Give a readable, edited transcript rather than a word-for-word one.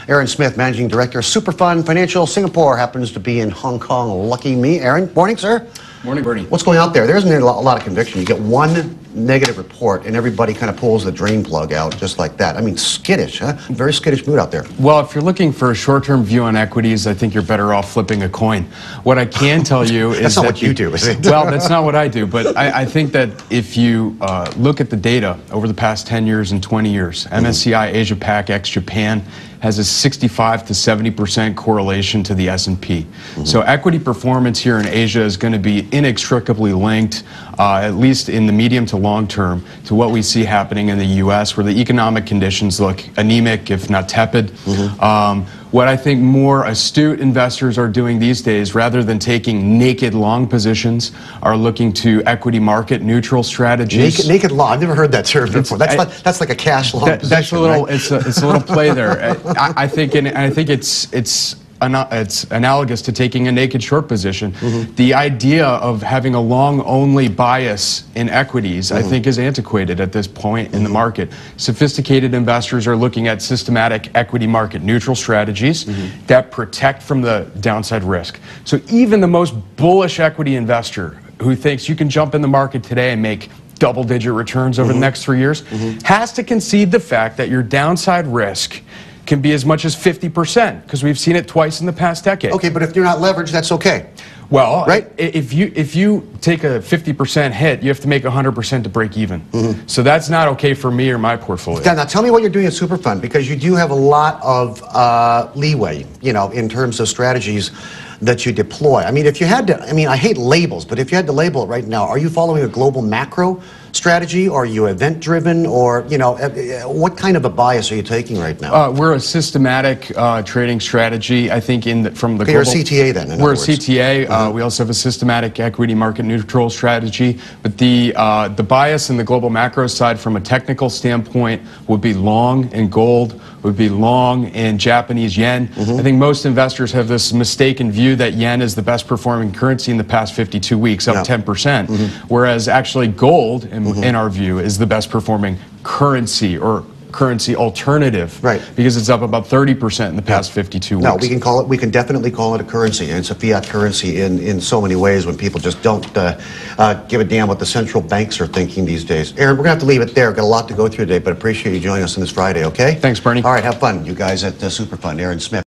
Aaron Smith, Managing Director, Superfund Financial Singapore, happens to be in Hong Kong. Lucky me. Aaron, morning, sir. Morning, Bernie. What's going out there? There isn't a lot of conviction. You get one negative report and everybody kind of pulls the drain plug out just like that. I mean, skittish, huh? Very skittish mood out there. Well, if you're looking for a short-term view on equities, I think you're better off flipping a coin. What I can tell you is that's not what you do, is it? Well, that's not what I do, but I think that if you look at the data over the past 10 years and 20 years, MSCI Asia Pac ex-Japan has a 65 to 70% correlation to the S&P. So equity performance here in Asia is going to be inextricably linked, at least in the medium to long term, to what we see happening in the U.S., where the economic conditions look anemic, if not tepid. What I think more astute investors are doing these days, rather than taking naked long positions, are looking to equity market neutral strategies. Naked long? I've never heard that term before. That's like a cash long position. That's a little. Right? It's a little play there. I think it's analogous to taking a naked short position. The idea of having a long-only bias in equities, I think, is antiquated at this point in the market. Sophisticated investors are looking at systematic equity market neutral strategies that protect from the downside risk. So even the most bullish equity investor who thinks you can jump in the market today and make double-digit returns over the next 3 years has to concede the fact that your downside risk can be as much as 50%, because we've seen it twice in the past decade. Okay, but if you're not leveraged, that's okay. Well, right? If you take a 50% hit, you have to make 100% to break even. So that's not okay for me or my portfolio. Now tell me what you're doing at Superfund, because you do have a lot of leeway, you know, in terms of strategies that you deploy. I mean, if you had to, I mean, I hate labels, but if you had to label it right now, are you following a global macro strategy, or are you event driven, or, you know, what kind of a bias are you taking right now? We're a systematic trading strategy. I think from the okay, global, you're a CTA then. We're a CTA. We also have a systematic equity market neutral strategy. But the bias in the global macro side, from a technical standpoint, would be long in gold, would be long in Japanese yen. I think most investors have this mistaken view that yen is the best performing currency in the past 52 weeks, up 10%, whereas actually gold, in our view, is the best performing currency or currency alternative, because it's up about 30% in the past 52 weeks. No, we can call it. We can definitely call it a currency, and it's a fiat currency in so many ways. When people just don't give a damn what the central banks are thinking these days. Aaron, we're gonna have to leave it there. Got a lot to go through today, but appreciate you joining us on this Friday. Okay. Thanks, Bernie. All right, have fun, you guys at Superfund. Aaron Smith.